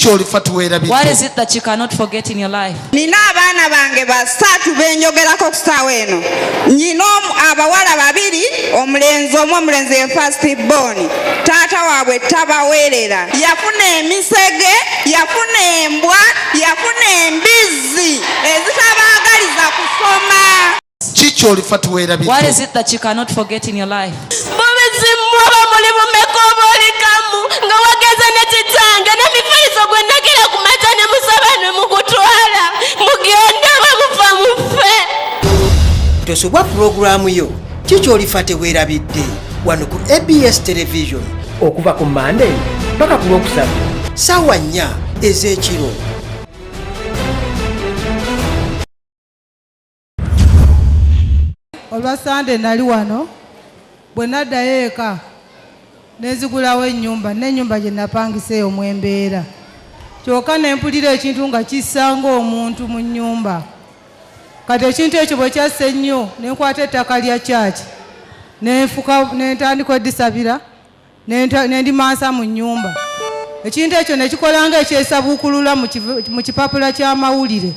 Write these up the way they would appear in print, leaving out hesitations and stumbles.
What is it that you cannot forget in your life? Nina abaana bange basatu benjogerako ku ssaawa eno. Nyina abawala babiri, omulenzi omu, omulenzi ye first born. Taata waabwe tabaweerera. Yafuna emisege, yafuna embwa, yafuna embizi ezitabaagaliza kusoma. What is it that you cannot forget in your life? Tosobwa programu yo kikyolifa teweerabidde wano ku ABS Television okuva ku Monday paka ku Lwokusatu ssaawa 4 ez'ekiro. Olwa Sunday nali wano bwe naddayo eka nenzigulawo ennyumba n'ennyumba gye napangisa eyo mwembeera kyokka ne mpulira ekintu nga kissanga omuntu mu nnyumba. Kati ekintu ekyo bwe kyasse nnyo ne nkwata ettaka lya kyaki ne ntandika oddisabira ne ndimansa mu nnyumba. Ekintu ekyo ne kikola nga ekyesabuukulula mu kipapula ky'amawulire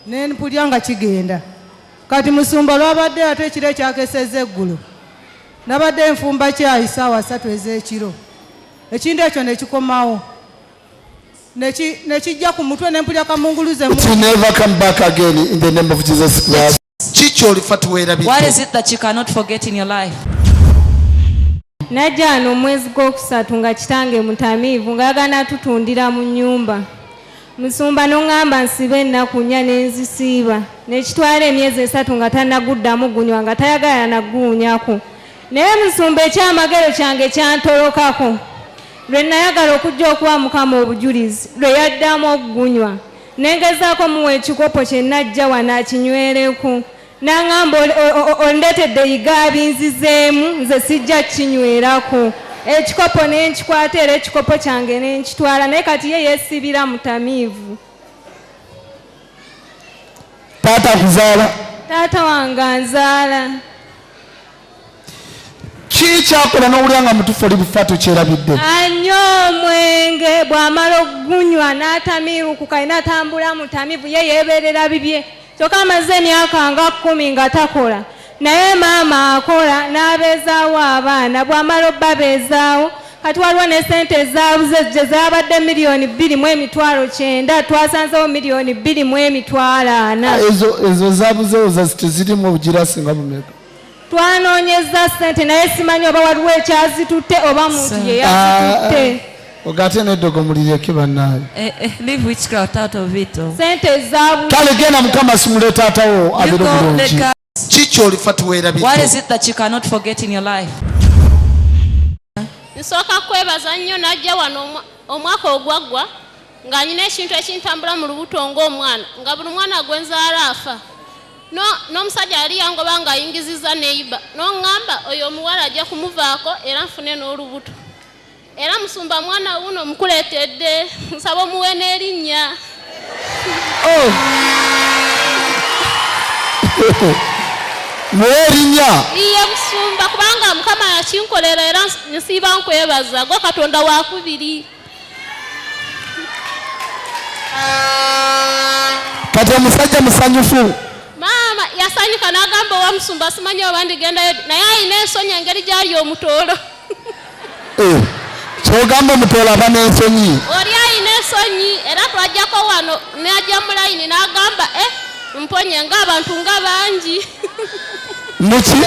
ne mpulira nga kigenda. Kati musumba lwabadde ate ekiro ekyakesezza eggulo nabadde nfumba kyayi ssaawa 3 ez'ekiro. Ekintu ekyo ne kikomawo ne kijja ku mutwe ne mpulira kamunguluze mu. It will never come back again in the name of Jesus Christ. What is it that you cannot forget in your life? Najja wano omwezi gw'okusatu nga kitange mutamiivu ng'agana tutundira mu nnyumba. Musumba n'oŋŋamba nsibe ennaku 4 ne nzisiiba n'ekitwala emyezi 3 nga tannaguddamu gunywa nga tayagala naguwunyako. Naye musumba ekyamagero kyange kyantolokako. Lwe nayagala okujja okuwa Mukama obujulizi lwe yaddamu okugunywa nengezaako muwa ekikopo kye najja wano akinywereku n'aŋŋamba ondeetedde yigaabi nzizeemu nze sijja kinywerako. Ekikopo ne nkikwata era ekikopo kyange ne nkitwala naye kati ye yeesibira mutamiivu. Taata kuzaala? Taata wange anzaala. Kiki kyakola n'owulira nga mutufu oli bufa tokyerabidde? Anywa omwenge bw'amala okugunywa n'atamiirukuka n'atambula mutamiivu ye yeebeerera bibye kyokka amaze emyaka nga 10 nga takola. Naye maama akola n'abeezaawo abaana bw'amala obbabeezaawo kati waliwo ne sente ezaabuze gye zaabadde $2,900,000 twasanzewo $2,240,000. Ezo zaabuzeewo tezirimu obugira singa bumeka? Twanoonyeza sente naye simanyi oba waliwo ekyazitutte oba muntu ye yazitutte. Ogate n'eddogo mulireke bannaayo. Leave witchcraft out of it. Sente zaabuze. Kale genda Mukama simule taatawo abeere bulungi. What is it that you cannot forget in your life? Nsooka kwebaza nnyo najja wano omwaka ogwaggwa nga nyina ekintu ekintambula mu lubuto ng'omwana nga buli mwana gwe nzaala afa. N'omusajja yali yangoba ng'ayingizizza neiba n'oŋŋamba oyo omuwala ajja kumuvaako era nfune n'olubuto. Era musumba mwana wuno mukuleetedde nsaba omuwe n'erinnya. Mwerinnya? Iye musumba kubanga Mukama yakinkolera era nsiiba nkwebaza gwe Katonda wakubiri. Kati omusajja musanyufu? Maama yasanyuka n'agamba owa musumba simanyi oba ndigendayo naye alina ensonyi engeri gy'ali omutoolo. Kyogamba omutoolo aba n'ensonyi? Oli alina ensonyi era twajjako wano n'ajja mu layini n'agamba mponye ng'abantu nga bangi. Muki?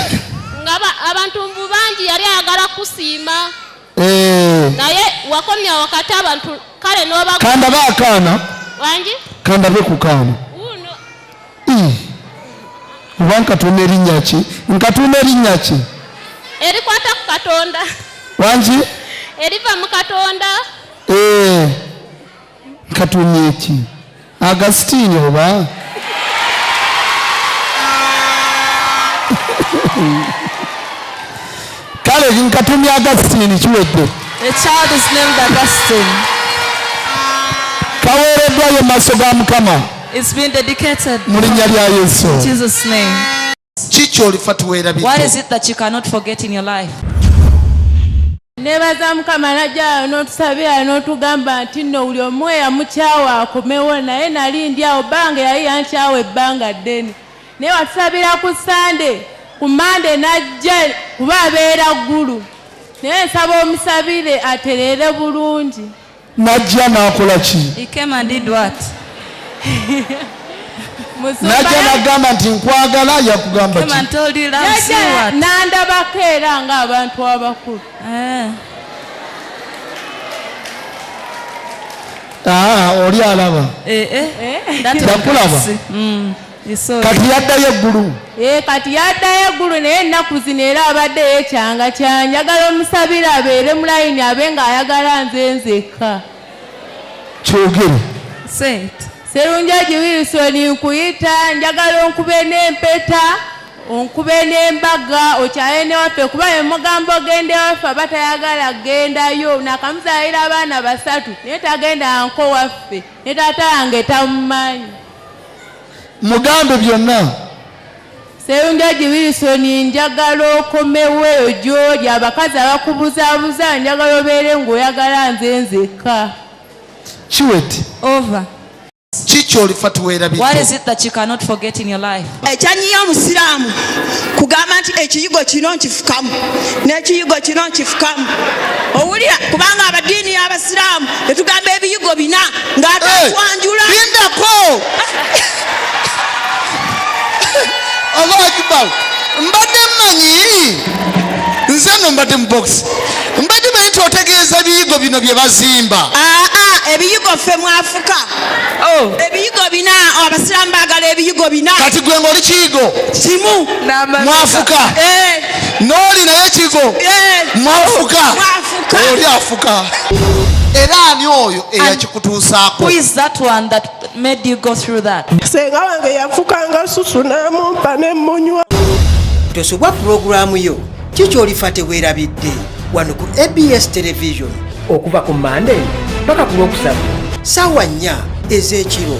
Abantu mbu bangi yali ayagala kusiima. Naye wakomya wakati abantu kale n'oba. Kandabe akaana? Wangi? Kandabe ku kaana. Oba nkatuuma erinnya ki? Nkatuuma erinnya ki? Erikwata ku Katonda. Wangi? Eriva mu Katonda. Nkatuumye ki? Agustin oba? Kale nkatuumye Agustin kiwedde. The child is named Augustine. Kaweereddwayo maaso ga Mukama. It's been dedicated. Mu linnya lya Yesu. In Jesus' name. What is it that you cannot forget in your life? Nebaza Mukama najja n'otusabira n'otugamba nti nno buli omu eyamukyawa akomewo naye nali ndi awo bbanga yali yankyawa ebbanga ddene naye watusabira ku Sande ku Mande najja kuba abeera ggulu naye nsaba omusabire atereere bulungi. Najja n'akola ki? He came and did what? Najja n'agamba nti nkwagala yakugamba Came ki? and told you loves you what? N'andabako era ng'abantu abakulu. Oli alaba. Yakulaba. Kati yaddayo eggulu. Kati yaddayo eggulu naye ennaku zino era abaddeyo ekyanga kyanjagala omusabire abeere mu layini abe ng'ayagala nze nzekka. Kyogere. Say it. Sserunjogi Wilson nkuyita njagala onkube n'empeta onkube n'embaga okyaye newaffe kuba emugamba ogende waffe abatayagala gendayo nakamuzaalira abaana 3 naye tagenda nko waffe ne taata yange tamumanyi. Mugambe byonna. Sserunjogi Wilson njagala okomewo gy'oli abakazi abakubuzaabuza njagala obeere ng'oyagala nze nzekka. Kiwete. Over. What is it that you cannot forget in your life? Ekyanyiya omusiraamu kugamba nti ekiyigo kino nkifukamu n'ekiyigo kino nkifukamu. Owulira kubanga abaddiini y'abasiraamu tetugamba ebiyigo bina ng'atatwanjula. Bindako! Allahu Akbar. Mbadde mmanyi nze no mbadde mu box. Mbadde manyi otegeeza ebiyigo bino bye bazimba. Ebiyigo ffe mwafuka. Ebiyigo bina abasiraamu baagala ebiyigo bina. Kati gwe ng'oli kiyigo kimu mwafuka. N'oli naye ekiyigo mwafuka. Oli afuka. Era ani oyo eyakikutuusaako? Who is that one that made you go through that? Senga wange yafukanga susu n'amumpa n'emmunywa. Tosobwa pulogulaamu yo kikyolifa teweerabidde wano ku ABS Television okuva ku Monday mpaka ku Lwokusatu ssaawa 4 ez'ekiro.